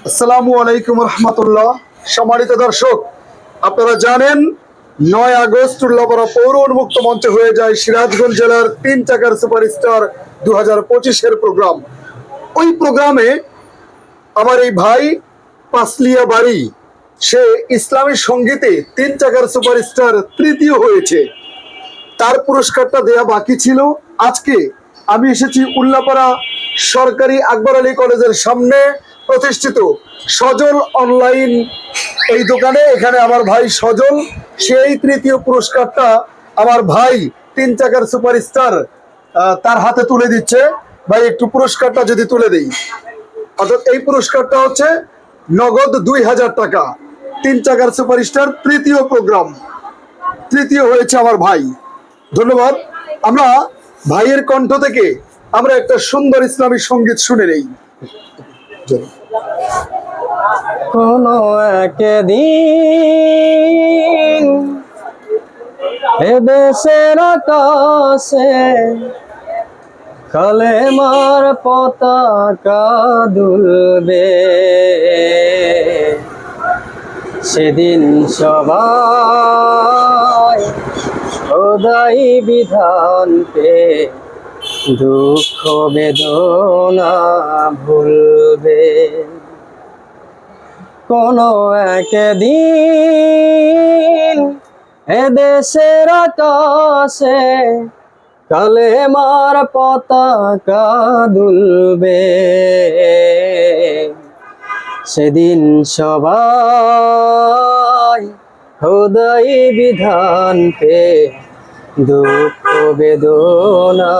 আসসালামু আলাইকুম রহমতুল্লাহ। সম্মানিত দর্শক, আপনারা জানেন 9 আগস্ট উল্লাপাড়া পৌর উন্মুক্ত মঞ্চে হয়ে যায় সিরাজগঞ্জ জেলার 3 চাকার সুপারস্টার 2025-এর প্রোগ্রাম। ওই প্রোগ্রামে আমার এই ভাই পাসলিয়া বাড়ি, সে ইসলামী সঙ্গীতে 3 চাকার সুপারস্টার তৃতীয় হয়েছে। তার পুরস্কারটা দেয়া বাকি ছিল। আজকে আমি এসেছি উল্লাপাড়া সরকারি আকবর আলী কলেজের সামনে প্রতিষ্ঠিত সজল অনলাইন এই দোকানে। এখানে আমার ভাই সজল, সেই তৃতীয় পুরস্কারটা আমার ভাই 3 চাকার সুপারস্টার তার হাতে তুলে দিচ্ছে। ভাই একটু পুরস্কারটা যদি তুলে দেই। অর্থাৎ এই পুরস্কারটা হচ্ছে নগদ 2000 টাকা। 3 চাকার সুপারস্টার তৃতীয় প্রোগ্রাম, তৃতীয় হয়েছে আমার ভাই। ধন্যবাদ। আমরা ভাইয়ের কণ্ঠ থেকে আমরা একটা সুন্দর ইসলামী সঙ্গীত শুনে নেই। কোনো একদিন এদেশের আকাশে কালেমার পতাকা দুলবে, সেদিন সবাই খোদাই বিধান পে দুঃখ বেদনা ভুলবে। কোনো একদিন এদেশের আকাশে কালেমার পতাকা দুলবে, সেদিন সবাই খোদাই বিধান পে দুঃখ বেদনা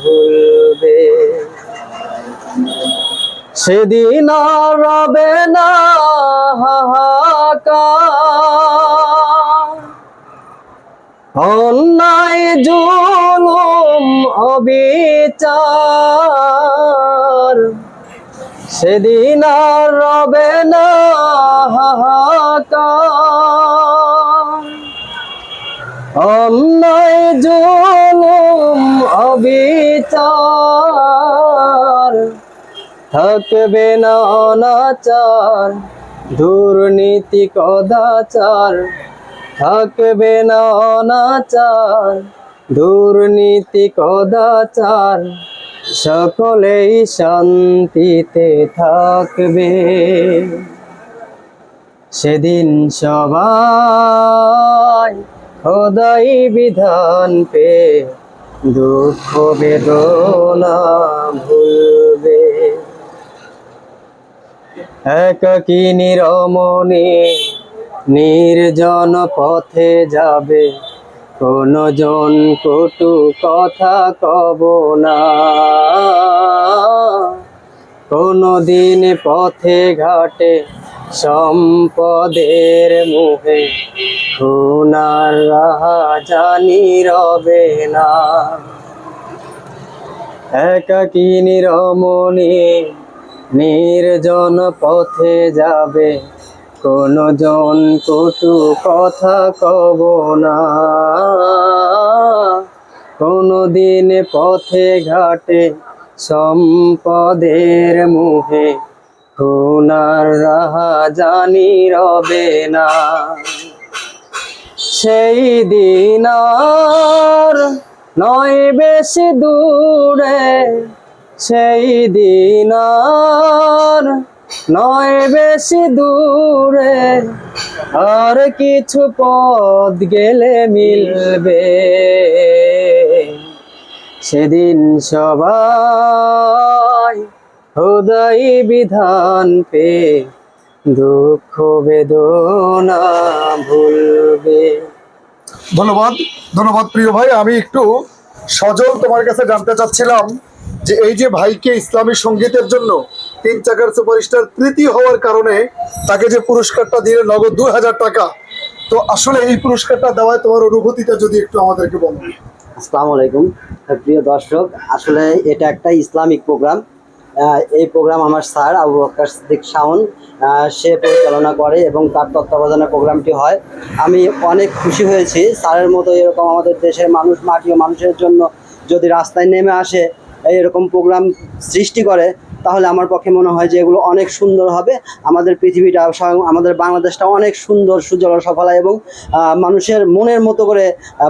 ভুলবে। সেদিন আর রবে না হাহাকার, অন্যায় জুলুম অবিচার। সেদিন আর রবে না হাহাকার, অন্যায় জুলুম অবিচার। থাকবে না অনাচার, দুর্নীতি কদাচার। থাকবে না অনাচার, দুর্নীতি কদাচার। সকলেই শান্তিতে থাকবে, সেদিন সবাই খোদাই বিধান পে দুঃখ বেদনা ভুলবে। একাকী নিরমণি নির্জন পথে যাবে, কোনো জন কটু কথা কব না। কোনো দিন পথে ঘাটে সম্পদের মুহে খুনার রাহাজানি রবে না। একাকী নিরমণি নির্জন পথে যাবে, কোনো জন কটু কথা কব না। কোনো দিন পথে ঘাটে সম্পদের মুহে খুনার রাহাজানি রবে না। সেই দিন আর নয় বেশি দূরে, সেই দিন আর নয় বেশি দূরে। আর কিছু পথ গেলে মিলবে, সেদিন সবাই খোদাই বিধান পে দুঃখ বেদনা ভুলবে। ধন্যবাদ, ধন্যবাদ প্রিয় ভাই। আমি একটু সজল তোমার কাছে জানতে চাচ্ছিলাম যে এই যে ভাইকে ইসলামী সঙ্গীতের জন্য 3 চাকার সুপারস্টার তৃতীয় হওয়ার কারণে তাকে যে পুরস্কারটা দিলে নগদ 2000 টাকা, তো আসলে এই পুরস্কারটা দেওয়ায় তোমার অনুভূতিটা যদি একটু আমাদেরকে বলো। আসসালামু আলাইকুম প্রিয় দর্শক, আসলে এটা একটা ইসলামিক প্রোগ্রাম। এই প্রোগ্রাম আমার স্যার আবু বকর সিদ্দিক শাওন সে পরিচালনা করে এবং তার তত্ত্বাবধানে প্রোগ্রামটি হয়। আমি অনেক খুশি হয়েছি স্যারের মতো এরকম আমাদের দেশের মানুষ, মাটি ও মানুষের জন্য যদি রাস্তায় নেমে আসে, এরকম প্রোগ্রাম সৃষ্টি করে, তাহলে আমার পক্ষে মনে হয় যে এগুলো অনেক সুন্দর হবে। আমাদের পৃথিবীটা স্বয়ং আমাদের বাংলাদেশটা অনেক সুন্দর সুজলা সফলা এবং মানুষের মনের মতো করে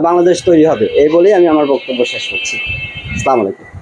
বাংলাদেশ তৈরি হবে, এই বলেই আমি আমার বক্তব্য শেষ করছি। আসসালামু আলাইকুম।